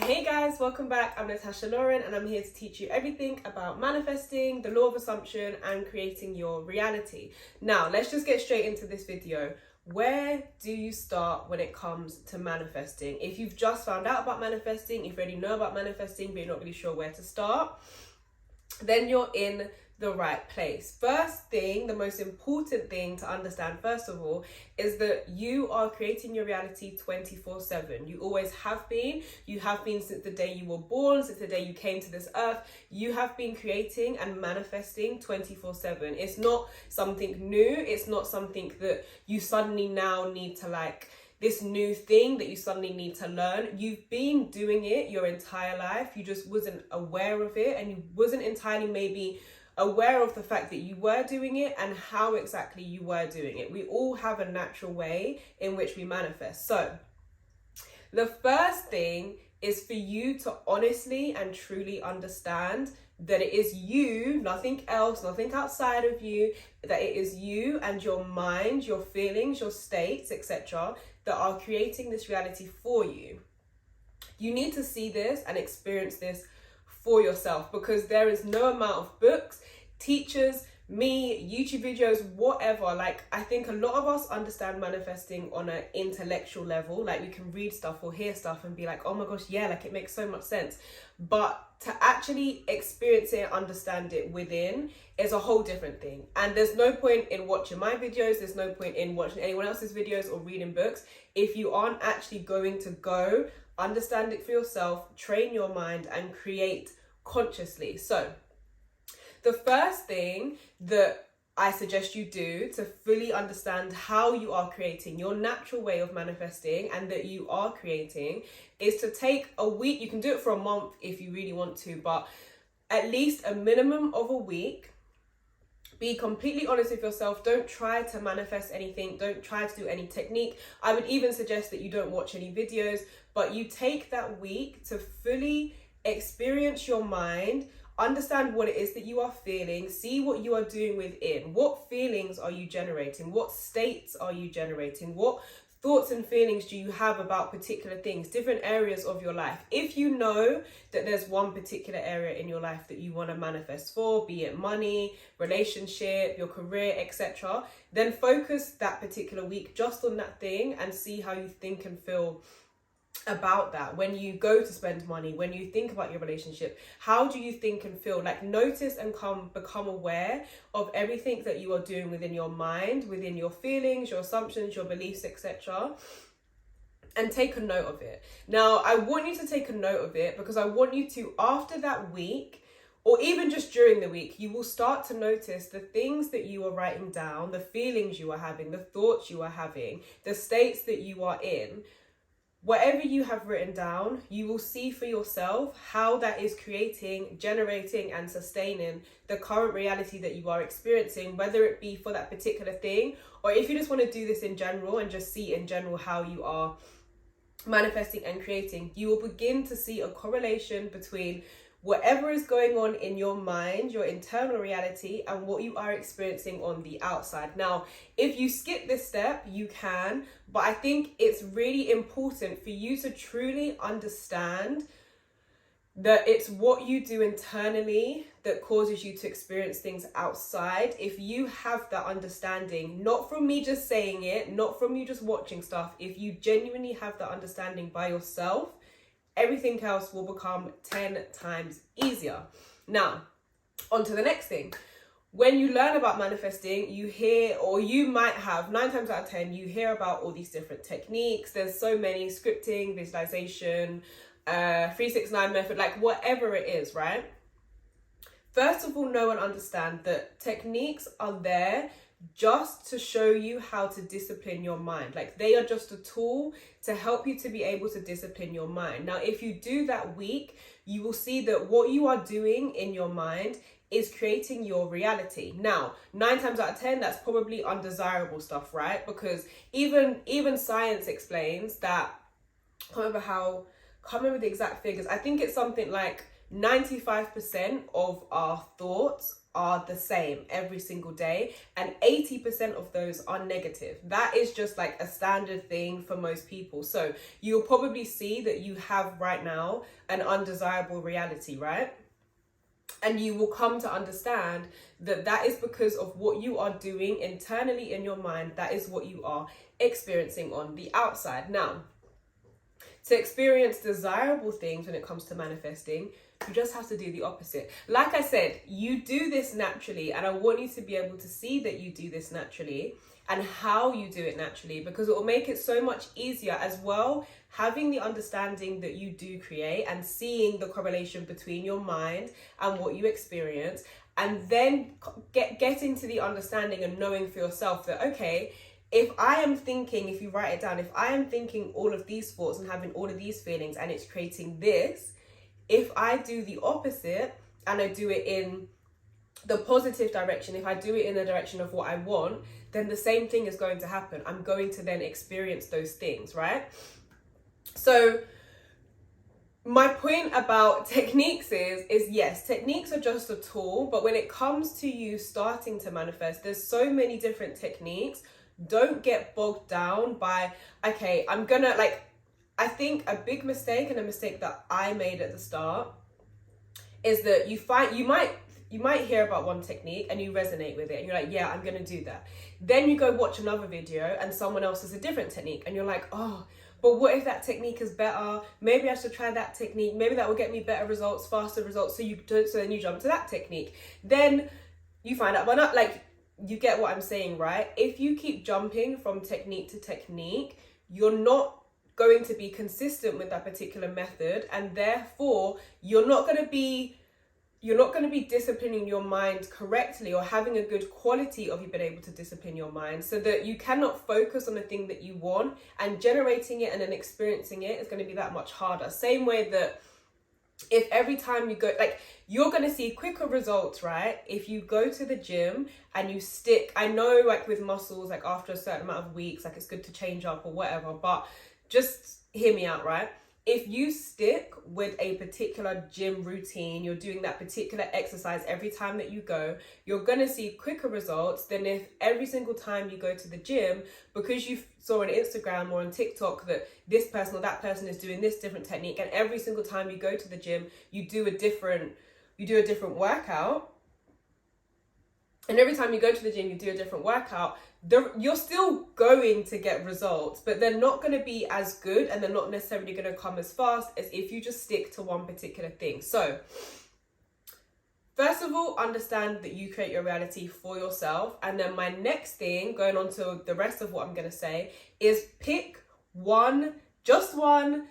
Hey guys, welcome back. I'm Natasha Lauren and I'm here to teach you everything about manifesting, the law of assumption and creating your reality. Now, let's just get straight into this video. Where do you start when it comes to manifesting? If you've just found out about manifesting, if you already know about manifesting but you're not really sure where to start, then you're in the right place. First thing, the most important thing to understand first of all is that you are creating your reality 24/7. You always have been. You have been since the day you were born, since the day you came to this earth. You have been creating and manifesting 24/7. It's not something new. It's not something that you suddenly now need to this new thing that you suddenly need to learn. You've been doing it your entire life. You just wasn't aware of it, and you wasn't entirely maybe aware of the fact that you were doing it and how exactly you were doing it. We all have a natural way in which we manifest. So the first thing is for you to honestly and truly understand that it is you, nothing else, nothing outside of you, that it is you and your mind, your feelings, your states, etc., that are creating this reality for you. You need to see this and experience this for yourself, because there is no amount of books, teachers, me, YouTube videos, whatever. I think a lot of us understand manifesting on an intellectual level. We can read stuff or hear stuff and be like, oh my gosh, yeah, it makes so much sense. But to actually experience it and understand it within is a whole different thing. And there's no point in watching my videos, there's no point in watching anyone else's videos or reading books if you aren't actually going to go understand it for yourself, train your mind and create consciously. So the first thing that I suggest you do to fully understand how you are creating your natural way of manifesting and that you are creating is to take a week. You can do it for a month if you really want to, but at least a minimum of a week. Be completely honest with yourself. Don't try to manifest anything. Don't try to do any technique. I would even suggest that you don't watch any videos, but you take that week to fully experience your mind, understand what it is that you are feeling, see what you are doing within. What feelings are you generating? What states are you generating? What thoughts and feelings do you have about particular things, different areas of your life? If you know that there's one particular area in your life that you want to manifest for, be it money, relationship, your career, etc., then focus that particular week just on that thing and see how you think and feel about that. When you go to spend money, when you think about your relationship, how do you think and feel? Notice and become aware of everything that you are doing within your mind, within your feelings, your assumptions, your beliefs, etc., and take a note of it. Now, I want you to take a note of it because I want you to, after that week, or even just during the week, you will start to notice the things that you are writing down, the feelings you are having, the thoughts you are having, the states that you are in. Whatever you have written down, you will see for yourself how that is creating, generating and sustaining the current reality that you are experiencing, whether it be for that particular thing, or if you just want to do this in general and just see in general how you are manifesting and creating, you will begin to see a correlation between whatever is going on in your mind, your internal reality, and what you are experiencing on the outside. Now, if you skip this step, you can, but I think it's really important for you to truly understand that it's what you do internally that causes you to experience things outside. If you have that understanding, not from me just saying it, not from you just watching stuff, if you genuinely have that understanding by yourself, everything else will become 10 times easier. Now, on to the next thing. When you learn about manifesting, you hear, or you might have, 9 times out of 10, you hear about all these different techniques. There's so many: scripting, visualization, 369 method, whatever it is, right? First of all, know and understand that techniques are there just to show you how to discipline your mind. They are just a tool to help you to be able to discipline your mind. Now, if you do that week, you will see that what you are doing in your mind is creating your reality. Now, 9 times out of 10, that's probably undesirable stuff, right? Because even science explains that, can't remember the exact figures. I think it's something like 95% of our thoughts are the same every single day, and 80% of those are negative. That is just like a standard thing for most people. So you'll probably see that you have right now an undesirable reality, right? And you will come to understand that that is because of what you are doing internally in your mind. That is what you are experiencing on the outside. Now, to experience desirable things when it comes to manifesting, you just have to do the opposite. Like I said, you do this naturally, and I want you to be able to see that you do this naturally and how you do it naturally, because it will make it so much easier as well, having the understanding that you do create and seeing the correlation between your mind and what you experience, and then get into the understanding and knowing for yourself that, okay, if I am thinking, if you write it down, if I am thinking all of these thoughts and having all of these feelings and it's creating this, if I do the opposite and I do it in the positive direction, if I do it in the direction of what I want, then the same thing is going to happen. I'm going to then experience those things, right? So my point about techniques is yes, techniques are just a tool, but when it comes to you starting to manifest, there's so many different techniques. Don't get bogged down by, okay, I'm gonna, like, I think a big mistake, and a mistake that I made at the start, is that you might hear about one technique and you resonate with it and you're like, yeah, I'm gonna do that. Then you go watch another video and someone else has a different technique and you're like, oh, but what if that technique is better? Maybe I should try that technique. Maybe that will get me better results, faster results. So then you jump to that technique. Then you find out, you get what I'm saying, right? If you keep jumping from technique to technique, you're not going to be consistent with that particular method, and therefore you're not going to be disciplining your mind correctly, or having a good quality of you being able to discipline your mind, so that you cannot focus on the thing that you want, and generating it and then experiencing it is going to be that much harder. Same way that if every time you go, like, you're going to see quicker results, right? If you go to the gym and you stick, I know, like with muscles, like after a certain amount of weeks, like it's good to change up or whatever, but just hear me out, right? If you stick with a particular gym routine, you're doing that particular exercise every time that you go, you're going to see quicker results than if every single time you go to the gym, because you saw on Instagram or on TikTok that this person or that person is doing this different technique, and every single time you go to the gym, you do a different workout. And every time you go to the gym, you do a different workout. You're still going to get results, but they're not going to be as good, and they're not necessarily going to come as fast as if you just stick to one particular thing. So first of all, understand that you create your reality for yourself. And then my next thing, going on to the rest of what I'm going to say, is pick one, just one.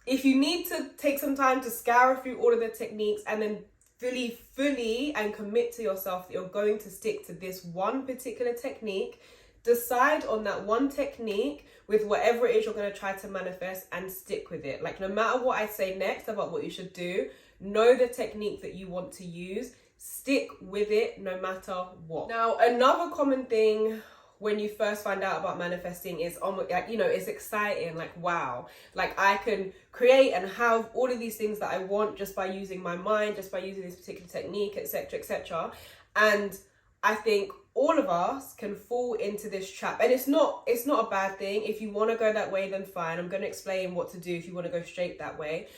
If you need to take some time to scour through all of the techniques and then fully and commit to yourself that you're going to stick to this one particular technique, decide on that one technique with whatever it is you're going to try to manifest, and stick with it. Like, no matter what I say next about what you should do, know the technique that you want to use, stick with it no matter what. Now, another common thing when you first find out about manifesting is, it's exciting, like, wow, like I can create and have all of these things that I want just by using my mind, just by using this particular technique, etc., etc. And I think all of us can fall into this trap, and it's not a bad thing. If you want to go that way, then fine. I'm going to explain what to do if you want to go straight that way.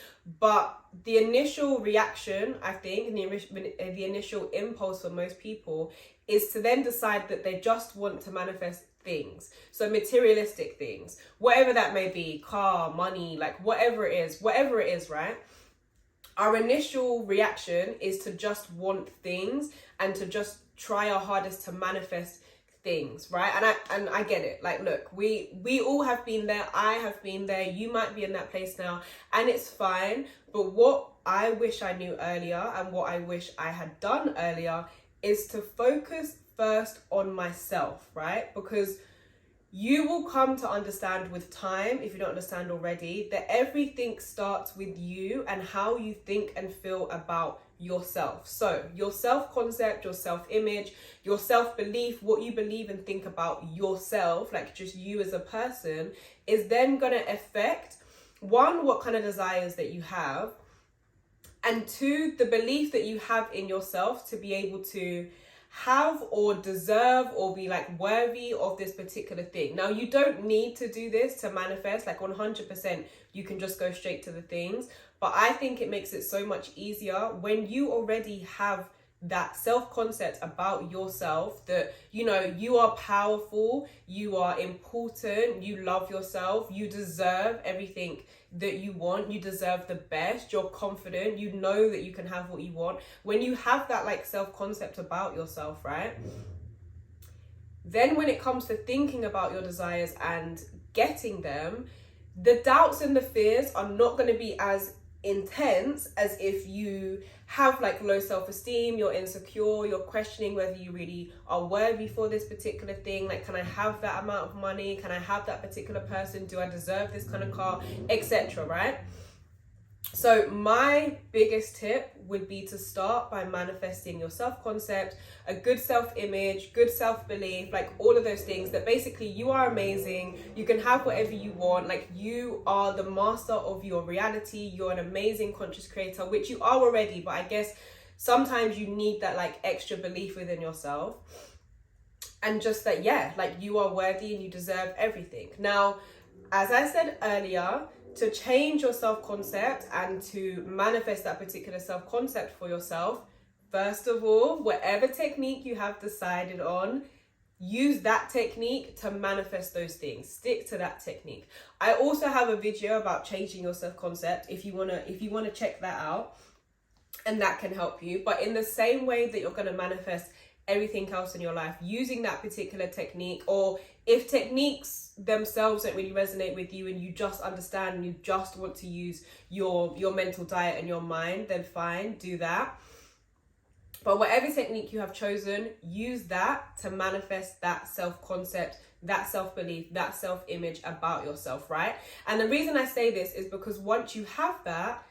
But the initial reaction, I think, and the initial impulse for most people is to then decide that they just want to manifest things. So materialistic things, whatever that may be, car, money, like whatever it is, right? Our initial reaction is to just want things and to just try our hardest to manifest things, right? And I get it. Like, look, we all have been there. I have been there. You might be in that place now, and it's fine. But what I wish I knew earlier, and what I wish I had done earlier, is to focus first on myself, right? Because you will come to understand with time, if you don't understand already, that everything starts with you and how you think and feel about yourself. So your self-concept, your self-image, your self-belief, what you believe and think about yourself, like just you as a person, is then going to affect, one, what kind of desires that you have, and 2, the belief that you have in yourself to be able to have or deserve or be like worthy of this particular thing. Now, you don't need to do this to manifest, like 100% you can just go straight to the things, but I think it makes it so much easier when you already have that self-concept about yourself, that you know you are powerful, you are important, you love yourself, you deserve everything that you want, you deserve the best, you're confident, you know that you can have what you want. When you have that like self-concept about yourself, right, then when it comes to thinking about your desires and getting them, the doubts and the fears are not going to be as intense as if you have like low self-esteem, you're insecure, you're questioning whether you really are worthy for this particular thing. Like, can I have that amount of money? Can I have that particular person? Do I deserve this kind of car, etc., right? So my biggest tip would be to start by manifesting your self-concept, a good self-image, good self-belief, like all of those things, that basically you are amazing, you can have whatever you want, like you are the master of your reality, you're an amazing conscious creator, which you are already, but I guess sometimes you need that like extra belief within yourself. And just that, yeah, like you are worthy and you deserve everything. Now, as I said earlier, to change your self-concept and to manifest that particular self-concept for yourself, first of all, whatever technique you have decided on, use that technique to manifest those things. Stick to that technique. I also have a video about changing your self-concept if you wanna check that out, and that can help you. But in the same way that you're gonna manifest everything else in your life using that particular technique, or if techniques themselves don't really resonate with you and you just understand and you just want to use your mental diet and your mind, then fine, do that. But whatever technique you have chosen, use that to manifest that self-concept, that self-belief, that self-image about yourself, right? And the reason I say this is because once you have that,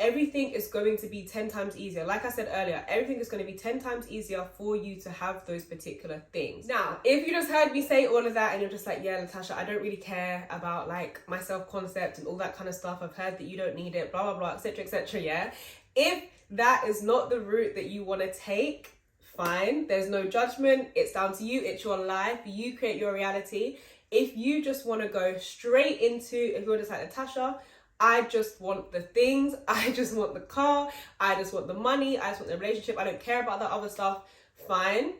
everything is going to be 10 times easier. Like I said earlier, everything is going to be 10 times easier for you to have those particular things. Now, if you just heard me say all of that and you're just like, yeah, Latasha, I don't really care about like my self-concept and all that kind of stuff. I've heard that you don't need it, blah, blah, blah, etc., yeah. If that is not the route that you want to take, fine. There's no judgment. It's down to you. It's your life. You create your reality. If you just want to go straight into, if you're just like, Natasha, I just want the things, I just want the car, I just want the money, I just want the relationship, I don't care about that other stuff, fine.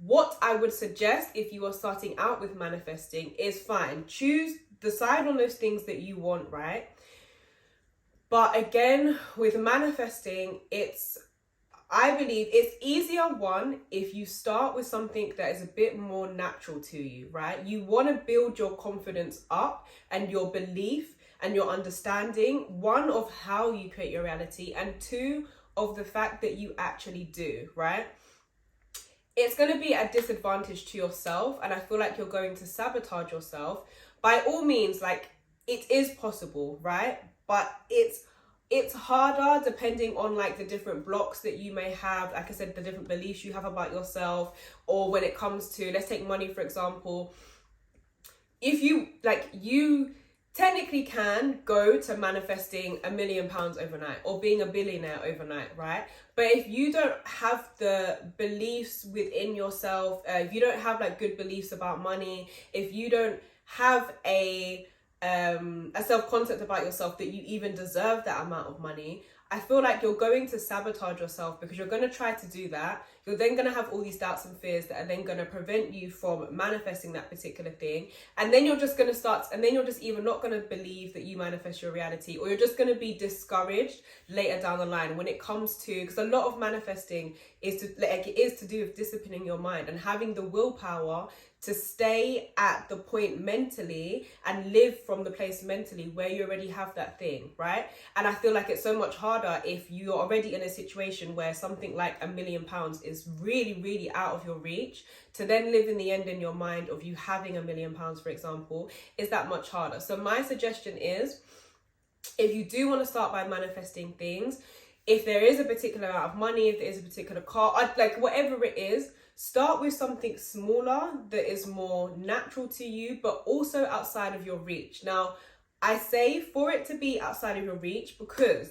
What I would suggest if you are starting out with manifesting is fine. Decide on those things that you want, right? But again, with manifesting, I believe it's easier, one, if you start with something that is a bit more natural to you, right? You want to build your confidence up and your belief and your understanding, one, of how you create your reality, and two, of the fact that you actually do, right? It's going to be a disadvantage to yourself, and I feel like you're going to sabotage yourself. By all means, like, it is possible, right? But it's harder depending on like the different blocks that you may have, like I said, the different beliefs you have about yourself, or when it comes to, let's take money, for example. If you technically can go to manifesting £1 million overnight or being a billionaire overnight, right? But if you don't have the beliefs within yourself, if you don't have like good beliefs about money, if you don't have a self-concept about yourself that you even deserve that amount of money, I feel like you're going to sabotage yourself, because you're going to try to do that. You're then going to have all these doubts and fears that are then going to prevent you from manifesting that particular thing. And then you're just going to even not going to believe that you manifest your reality, or you're just going to be discouraged later down the line when it comes to, because a lot of manifesting is to do with disciplining your mind and having the willpower to stay at the point mentally and live from the place mentally where you already have that thing, right? And I feel like it's so much harder if you're already in a situation where something like £1 million is really, really out of your reach, to then live in the end in your mind of you having £1 million, for example, is that much harder. So my suggestion is, if you do want to start by manifesting things, if there is a particular amount of money, if there is a particular car, like whatever it is, start with something smaller that is more natural to you, but also outside of your reach. Now, I say for it to be outside of your reach because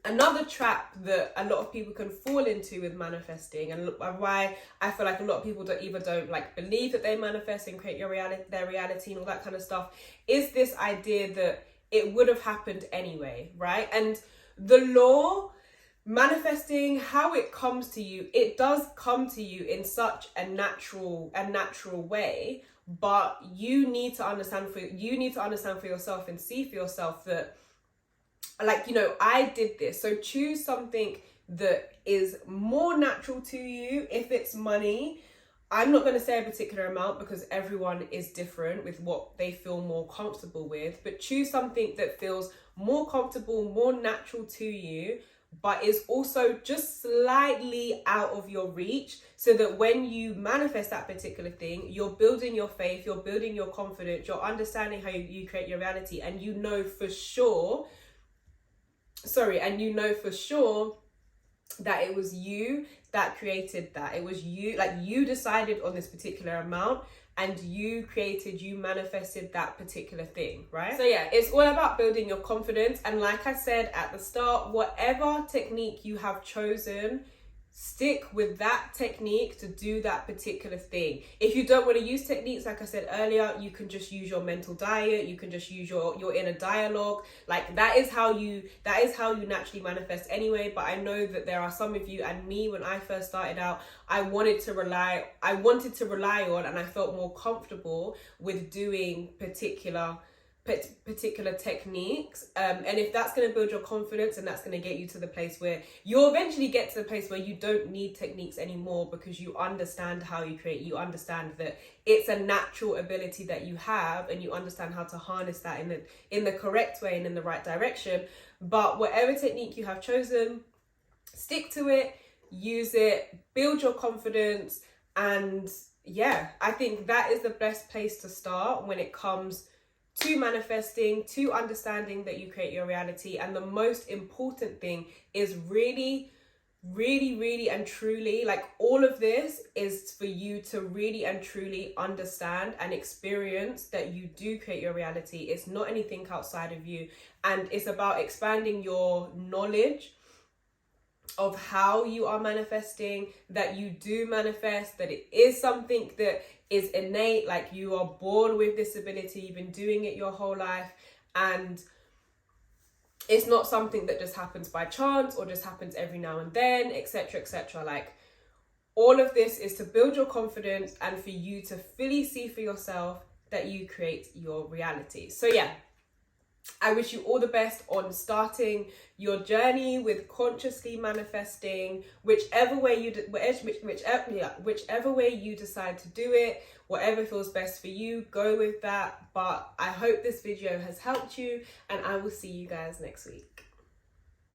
Another trap that a lot of people can fall into with manifesting, and why I feel like a lot of people don't like believe that they manifest and create their reality and all that kind of stuff, is this idea that it would have happened anyway, right? And the law, manifesting, how it comes to you, it does come to you in such a natural way, but you need to understand for yourself and see for yourself that, like, you know, I did this. So choose something that is more natural to you. If it's money, I'm not going to say a particular amount because everyone is different with what they feel more comfortable with, but choose something that feels more comfortable, more natural to you, but is also just slightly out of your reach, so that when you manifest that particular thing, you're building your faith, you're building your confidence, you're understanding how you create your reality, and you know for sure that it was you that created that. It was you, like, you decided on this particular amount and you manifested that particular thing, right? So yeah, it's all about building your confidence. And like I said at the start, whatever technique you have chosen, stick with that technique to do that particular thing. If you don't want to use techniques, like I said earlier, you can just use your mental diet, you can just use your inner dialogue. Like, that is how you naturally manifest anyway. But I know that there are some of you, and me, when I first started out, I wanted to rely on, and I felt more comfortable with doing particular techniques, and if that's going to build your confidence, and that's going to get you to the place where you'll eventually get to the place where you don't need techniques anymore, because you understand how you create, you understand that it's a natural ability that you have, and you understand how to harness that in the correct way and in the right direction. But whatever technique you have chosen, stick to it, use it, build your confidence. And yeah, I think that is the best place to start when it comes to manifesting, to understanding that you create your reality. And the most important thing is really and truly, like, all of this is for you to really and truly understand and experience that you do create your reality. It's not anything outside of you, and it's about expanding your knowledge of how you are manifesting, that you do manifest, that it is something that is innate, like you are born with this ability, you've been doing it your whole life, and it's not something that just happens by chance or just happens every now and then, etc. Like, all of this is to build your confidence and for you to fully see for yourself that you create your reality. So yeah, I wish you all the best on starting your journey with consciously manifesting, whichever way you decide to do it, whatever feels best for you, go with that. But I hope this video has helped you, and I will see you guys next week.